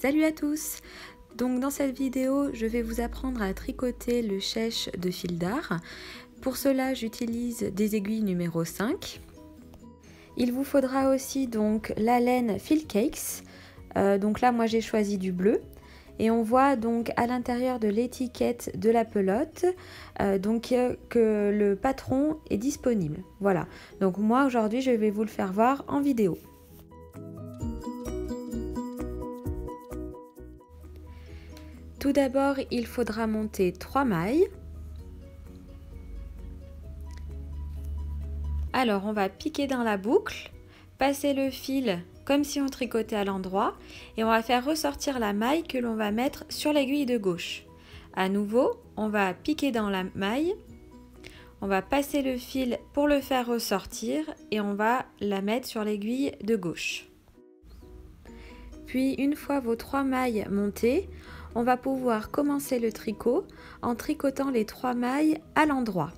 Salut à tous! Donc dans cette vidéo, je vais vous apprendre à tricoter le chèche de fil d'art. Pour cela, j'utilise des aiguilles numéro 5. Il vous faudra aussi donc la laine Fil Cakes. Donc là, moi j'ai choisi du bleu. Et on voit donc à l'intérieur de l'étiquette de la pelote que le patron est disponible. Voilà. Donc moi aujourd'hui, je vais vous le faire voir en vidéo. Tout d'abord, il faudra monter 3 mailles. Alors, on va piquer dans la boucle, passer le fil comme si on tricotait à l'endroit et on va faire ressortir la maille que l'on va mettre sur l'aiguille de gauche. À nouveau, on va piquer dans la maille, on va passer le fil pour le faire ressortir et on va la mettre sur l'aiguille de gauche. Puis, une fois vos 3 mailles montées, on va pouvoir commencer le tricot en tricotant les 3 mailles à l'endroit.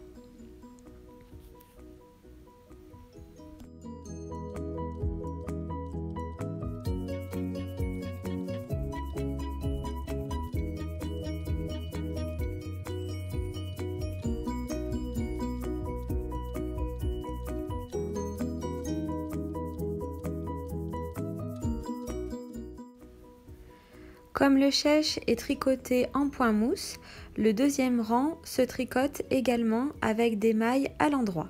Comme le chèche est tricoté en point mousse, le deuxième rang se tricote également avec des mailles à l'endroit.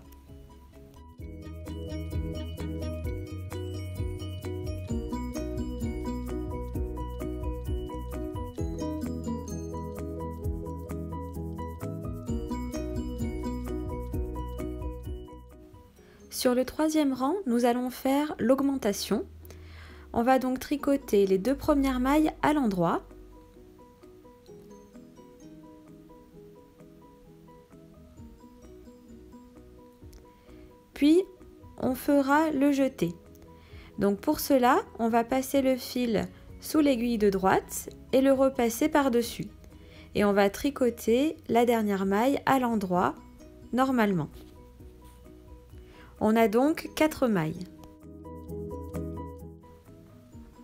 Sur le troisième rang, nous allons faire l'augmentation. On va donc tricoter les 2 premières mailles à l'endroit. Puis, on fera le jeté. Donc pour cela, on va passer le fil sous l'aiguille de droite et le repasser par-dessus. Et on va tricoter la dernière maille à l'endroit, normalement. On a donc 4 mailles.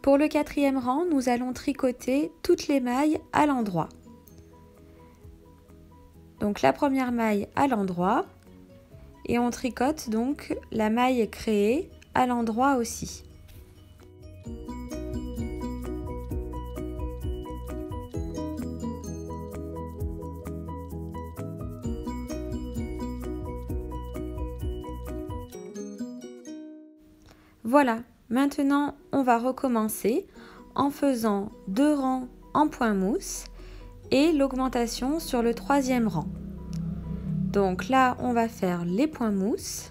Pour le quatrième rang, nous allons tricoter toutes les mailles à l'endroit. Donc la première maille à l'endroit et on tricote donc la maille créée à l'endroit aussi. Voilà. Maintenant, on va recommencer en faisant 2 rangs en point mousse et l'augmentation sur le troisième rang. Donc là, on va faire les points mousse.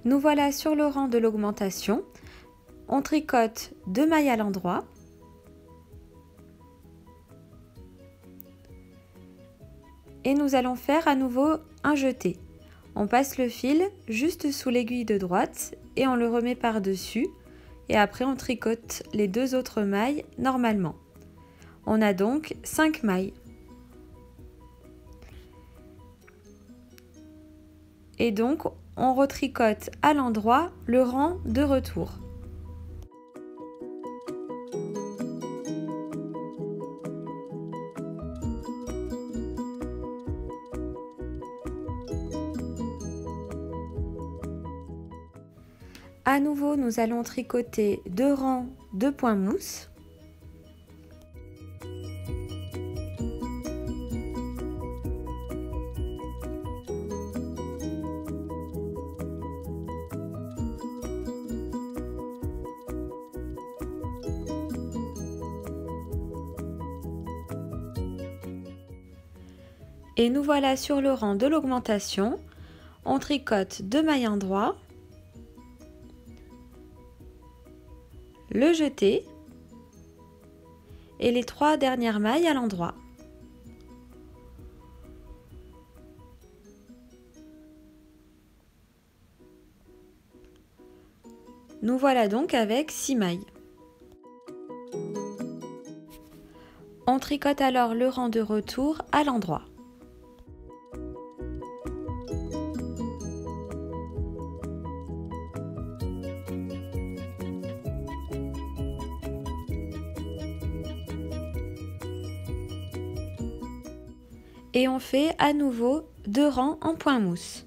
Nous voilà sur le rang de l'augmentation. On tricote 2 mailles à l'endroit. Et nous allons faire à nouveau un jeté. On passe le fil juste sous l'aiguille de droite et on le remet par-dessus. Et après on tricote les 2 autres mailles normalement. On a donc 5 mailles. Et donc on retricote à l'endroit le rang de retour. À nouveau, nous allons tricoter 2 rangs de points mousse. Et nous voilà sur le rang de l'augmentation. On tricote 2 mailles endroit, le jeté et les 3 dernières mailles à l'endroit. Nous voilà donc avec 6 mailles. On tricote alors le rang de retour à l'endroit. Et on fait à nouveau 2 rangs en point mousse.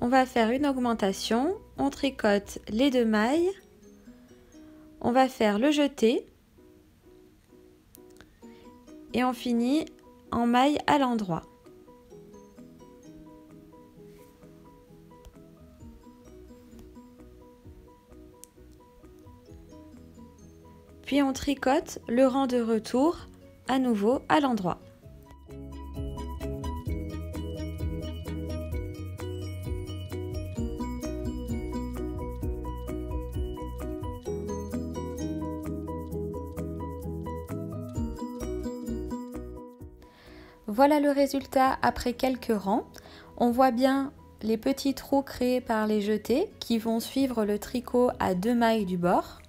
On va faire une augmentation, on tricote les 2 mailles, on va faire le jeté et on finit en maille à l'endroit. Puis on tricote le rang de retour à nouveau à l'endroit. Voilà le résultat après quelques rangs. On voit bien les petits trous créés par les jetés qui vont suivre le tricot à 2 mailles du bord.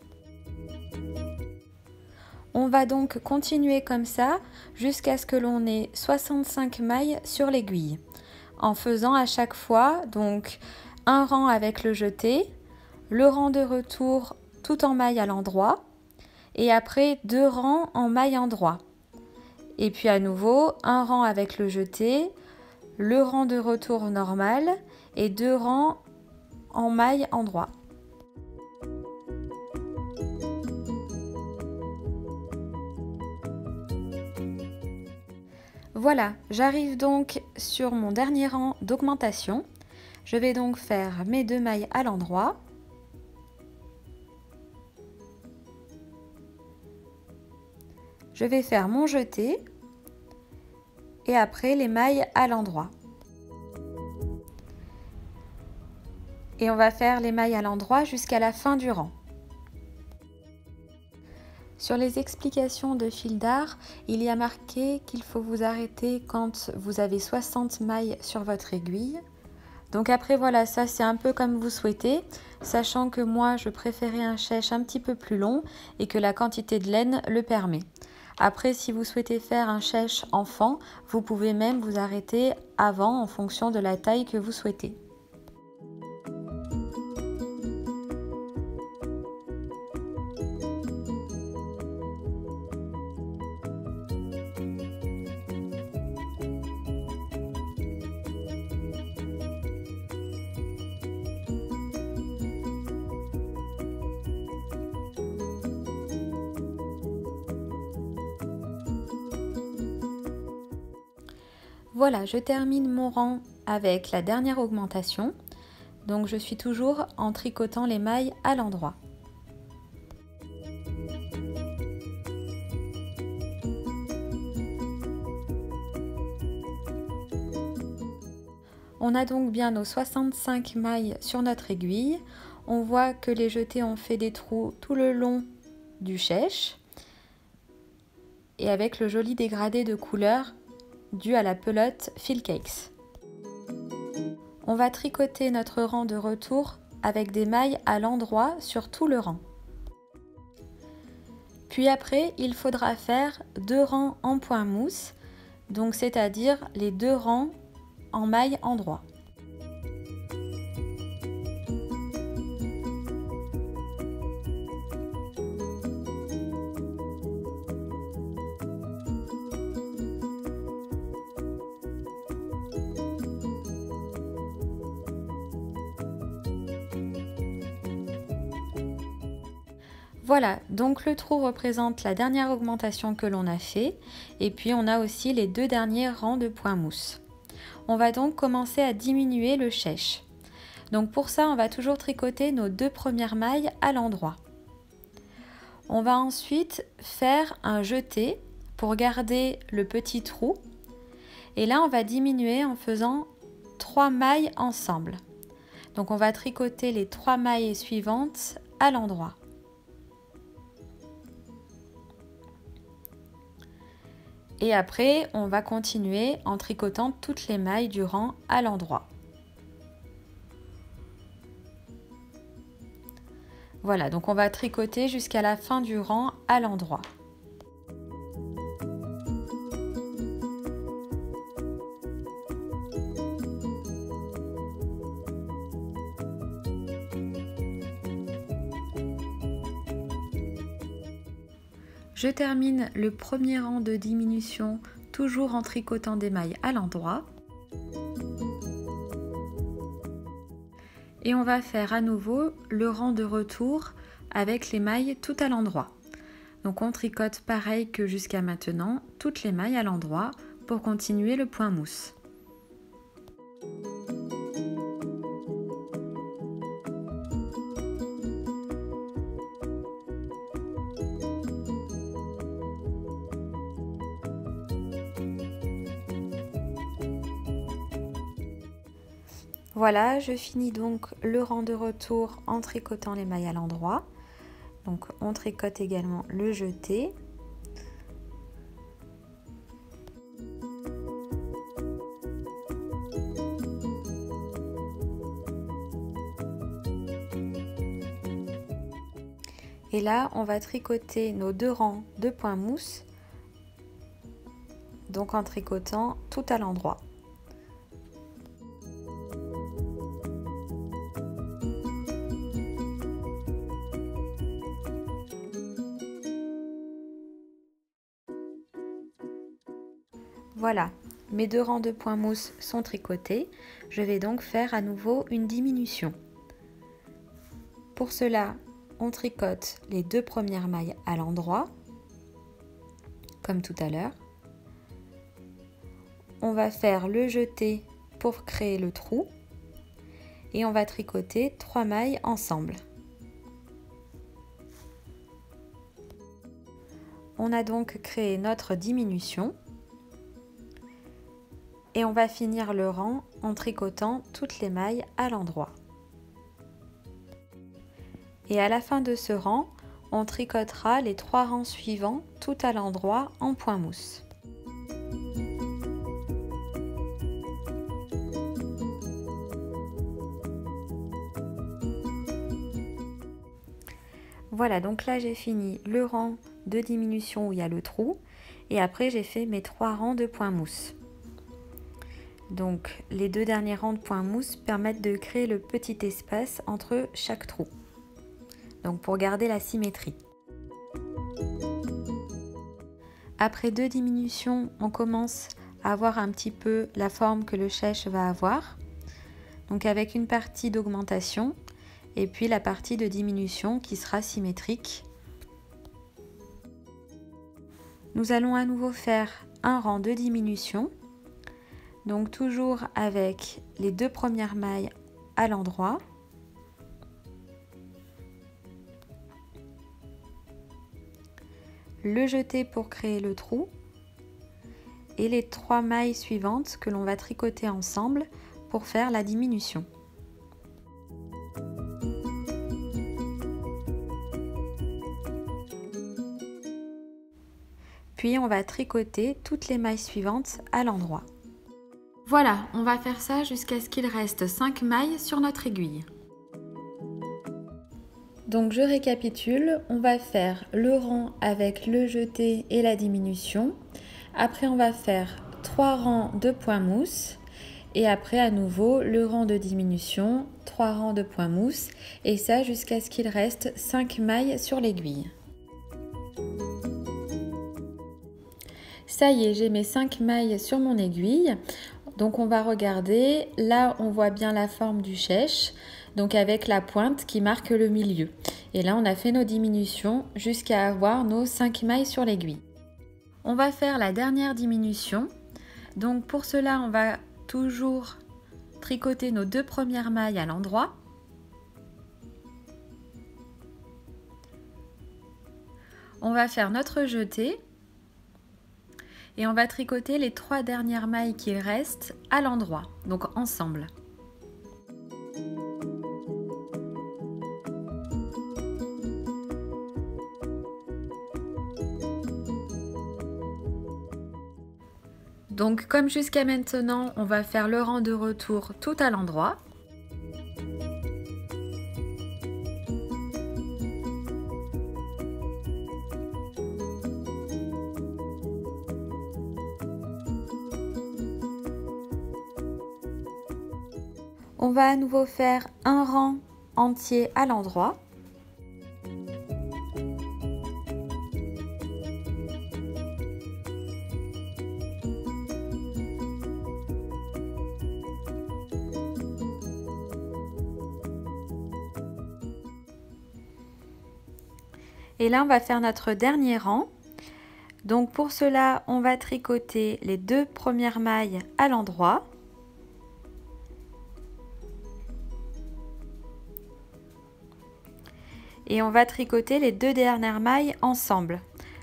On va donc continuer comme ça jusqu'à ce que l'on ait 65 mailles sur l'aiguille, en faisant à chaque fois donc un rang avec le jeté, le rang de retour tout en maille à l'endroit et après 2 rangs en maille endroit. Et puis à nouveau un rang avec le jeté, le rang de retour normal et 2 rangs en maille endroit. Voilà, j'arrive donc sur mon dernier rang d'augmentation. Je vais donc faire mes 2 mailles à l'endroit. Je vais faire mon jeté et après les mailles à l'endroit. Et on va faire les mailles à l'endroit jusqu'à la fin du rang. Sur les explications de fil d'art, il y a marqué qu'il faut vous arrêter quand vous avez 60 mailles sur votre aiguille. Donc après voilà, ça c'est un peu comme vous souhaitez, sachant que moi je préférais un chèche un petit peu plus long et que la quantité de laine le permet. Après, si vous souhaitez faire un chèche enfant, vous pouvez même vous arrêter avant en fonction de la taille que vous souhaitez. Voilà, je termine mon rang avec la dernière augmentation. Donc je suis toujours en tricotant les mailles à l'endroit. On a donc bien nos 65 mailles sur notre aiguille. On voit que les jetés ont fait des trous tout le long du chèche et avec le joli dégradé de couleur dû à la pelote Field Cakes. On va tricoter notre rang de retour avec des mailles à l'endroit sur tout le rang. Puis après, il faudra faire 2 rangs en point mousse, donc c'est-à-dire les 2 rangs en maille endroit. Voilà, donc le trou représente la dernière augmentation que l'on a fait et puis on a aussi les 2 derniers rangs de point mousse. On va donc commencer à diminuer le chèche. Donc pour ça, on va toujours tricoter nos 2 premières mailles à l'endroit. On va ensuite faire un jeté pour garder le petit trou. Et là, on va diminuer en faisant 3 mailles ensemble. Donc on va tricoter les 3 mailles suivantes à l'endroit. Et après, on va continuer en tricotant toutes les mailles du rang à l'endroit. Voilà, donc on va tricoter jusqu'à la fin du rang à l'endroit. Je termine le premier rang de diminution toujours en tricotant des mailles à l'endroit. Et on va faire à nouveau le rang de retour avec les mailles tout à l'endroit. Donc on tricote pareil que jusqu'à maintenant, toutes les mailles à l'endroit pour continuer le point mousse. Voilà, je finis donc le rang de retour en tricotant les mailles à l'endroit. Donc on tricote également le jeté. Et là, on va tricoter nos 2 rangs de points mousse, donc en tricotant tout à l'endroit. Voilà, mes 2 rangs de points mousse sont tricotés. Je vais donc faire à nouveau une diminution. Pour cela, on tricote les 2 premières mailles à l'endroit, comme tout à l'heure. On va faire le jeté pour créer le trou et on va tricoter 3 mailles ensemble. On a donc créé notre diminution. Et on va finir le rang en tricotant toutes les mailles à l'endroit. Et à la fin de ce rang, on tricotera les 3 rangs suivants tout à l'endroit en point mousse. Voilà, donc là j'ai fini le rang de diminution où il y a le trou et après j'ai fait mes 3 rangs de point mousse. Donc les 2 derniers rangs de points mousse permettent de créer le petit espace entre chaque trou. Donc pour garder la symétrie. Après 2 diminutions, on commence à voir un petit peu la forme que le chèche va avoir. Donc avec une partie d'augmentation et puis la partie de diminution qui sera symétrique. Nous allons à nouveau faire un rang de diminution. Donc toujours avec les 2 premières mailles à l'endroit. Le jeté pour créer le trou. Et les 3 mailles suivantes que l'on va tricoter ensemble pour faire la diminution. Puis on va tricoter toutes les mailles suivantes à l'endroit. Voilà, on va faire ça jusqu'à ce qu'il reste 5 mailles sur notre aiguille. Donc je récapitule, on va faire le rang avec le jeté et la diminution. Après on va faire 3 rangs de points mousse. Et après à nouveau le rang de diminution, 3 rangs de points mousse. Et ça jusqu'à ce qu'il reste 5 mailles sur l'aiguille. Ça y est, j'ai mes 5 mailles sur mon aiguille. Donc on va regarder, là on voit bien la forme du chèche, donc avec la pointe qui marque le milieu. Et là on a fait nos diminutions jusqu'à avoir nos 5 mailles sur l'aiguille. On va faire la dernière diminution. Donc pour cela on va toujours tricoter nos 2 premières mailles à l'endroit. On va faire notre jeté. Et on va tricoter les 3 dernières mailles qu'il reste à l'endroit, donc ensemble. Donc comme jusqu'à maintenant, on va faire le rang de retour tout à l'endroit. On va à nouveau faire un rang entier à l'endroit. Et là, on va faire notre dernier rang. Donc pour cela, on va tricoter les 2 premières mailles à l'endroit. Et on va tricoter les 2 dernières mailles ensemble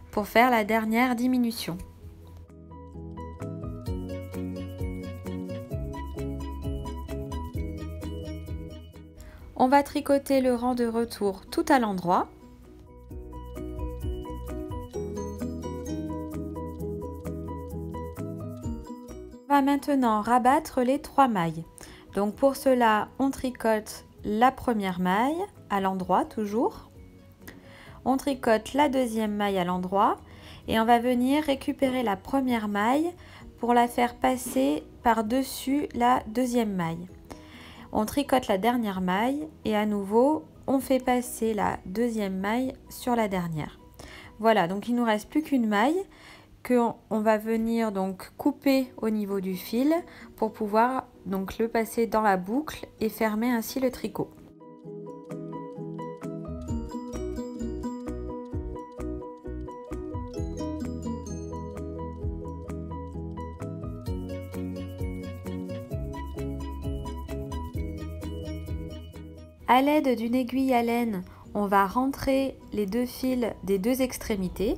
pour faire la dernière diminution. On va tricoter le rang de retour tout à l'endroit. On va maintenant rabattre les 3 mailles. Donc pour cela, on tricote la première maille à l'endroit toujours. On tricote la deuxième maille à l'endroit et on va venir récupérer la première maille pour la faire passer par-dessus la deuxième maille. On tricote la dernière maille et à nouveau, on fait passer la deuxième maille sur la dernière. Voilà, donc il ne nous reste plus qu'une maille qu'on va venir donc couper au niveau du fil pour pouvoir donc le passer dans la boucle et fermer ainsi le tricot. À l'aide d'une aiguille à laine, on va rentrer les 2 fils des 2 extrémités.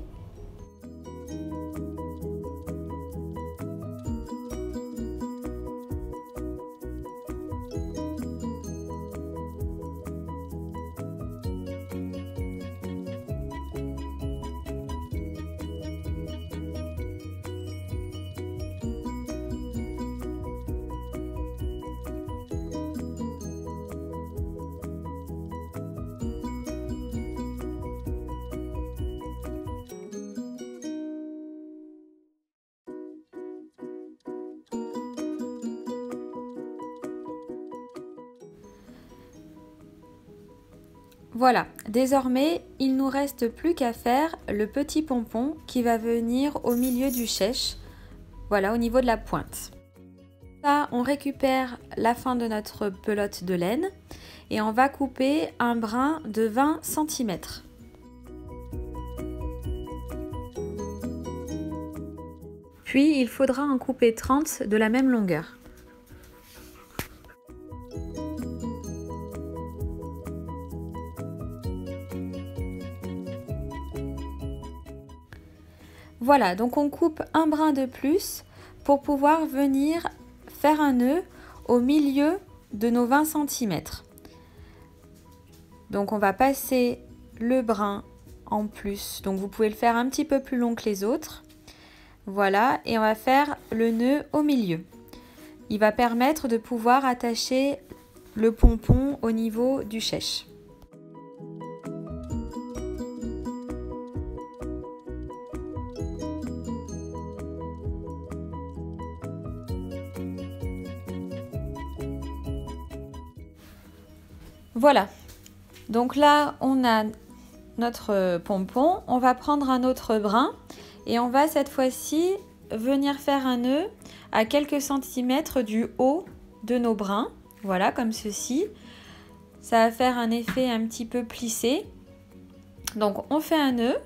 Voilà, désormais, il ne nous reste plus qu'à faire le petit pompon qui va venir au milieu du chèche, voilà, au niveau de la pointe. Là, on récupère la fin de notre pelote de laine et on va couper un brin de 20 cm. Puis, il faudra en couper 30 de la même longueur. Voilà, donc on coupe un brin de plus pour pouvoir venir faire un nœud au milieu de nos 20 cm. Donc on va passer le brin en plus, donc vous pouvez le faire un petit peu plus long que les autres. Voilà, et on va faire le nœud au milieu. Il va permettre de pouvoir attacher le pompon au niveau du chèche. Voilà, donc là on a notre pompon, on va prendre un autre brin et on va cette fois-ci venir faire un nœud à quelques centimètres du haut de nos brins, voilà comme ceci. Ça va faire un effet un petit peu plissé, donc on fait un nœud.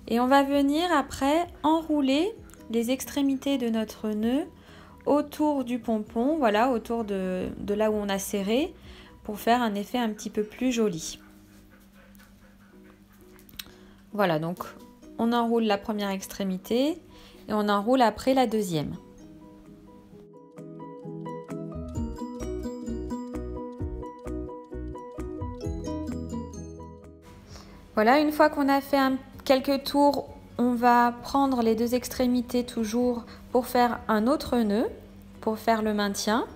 Et on va venir après enrouler les extrémités de notre nœud autour du pompon, voilà, autour de là où on a serré, pour faire un effet un petit peu plus joli. Voilà, donc on enroule la première extrémité et on enroule après la deuxième. Voilà, une fois qu'on a fait quelques tours, on va prendre les deux extrémités toujours pour faire un autre nœud, pour faire le maintien.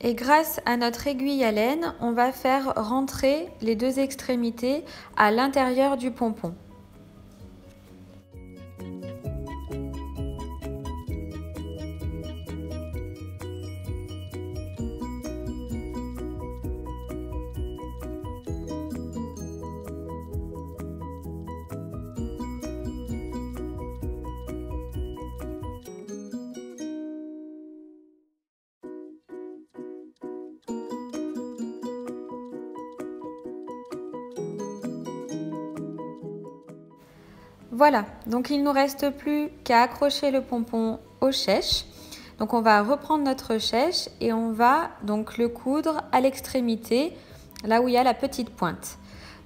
Et grâce à notre aiguille à laine, on va faire rentrer les deux extrémités à l'intérieur du pompon. Voilà, donc il ne nous reste plus qu'à accrocher le pompon au chèche. Donc on va reprendre notre chèche et on va donc le coudre à l'extrémité, là où il y a la petite pointe.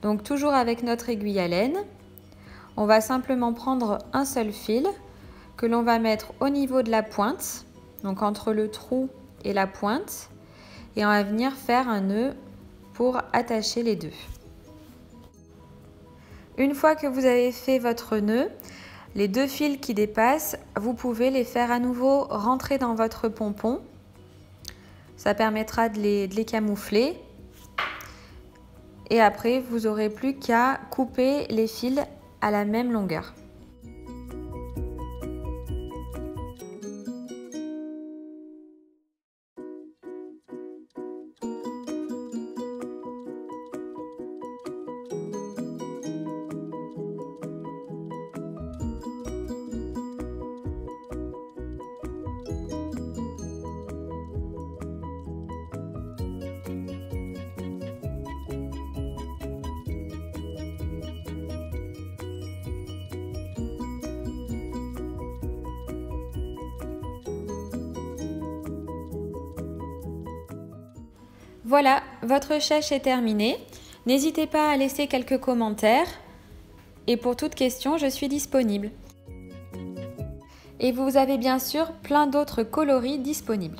Donc toujours avec notre aiguille à laine, on va simplement prendre un seul fil que l'on va mettre au niveau de la pointe, donc entre le trou et la pointe, et on va venir faire un nœud pour attacher les deux. Une fois que vous avez fait votre nœud, les deux fils qui dépassent, vous pouvez les faire à nouveau rentrer dans votre pompon. Ça permettra de les camoufler. Et après, vous n'aurez plus qu'à couper les fils à la même longueur. Voilà, votre chèche est terminée. N'hésitez pas à laisser quelques commentaires. Et pour toute question, je suis disponible. Et vous avez bien sûr plein d'autres coloris disponibles.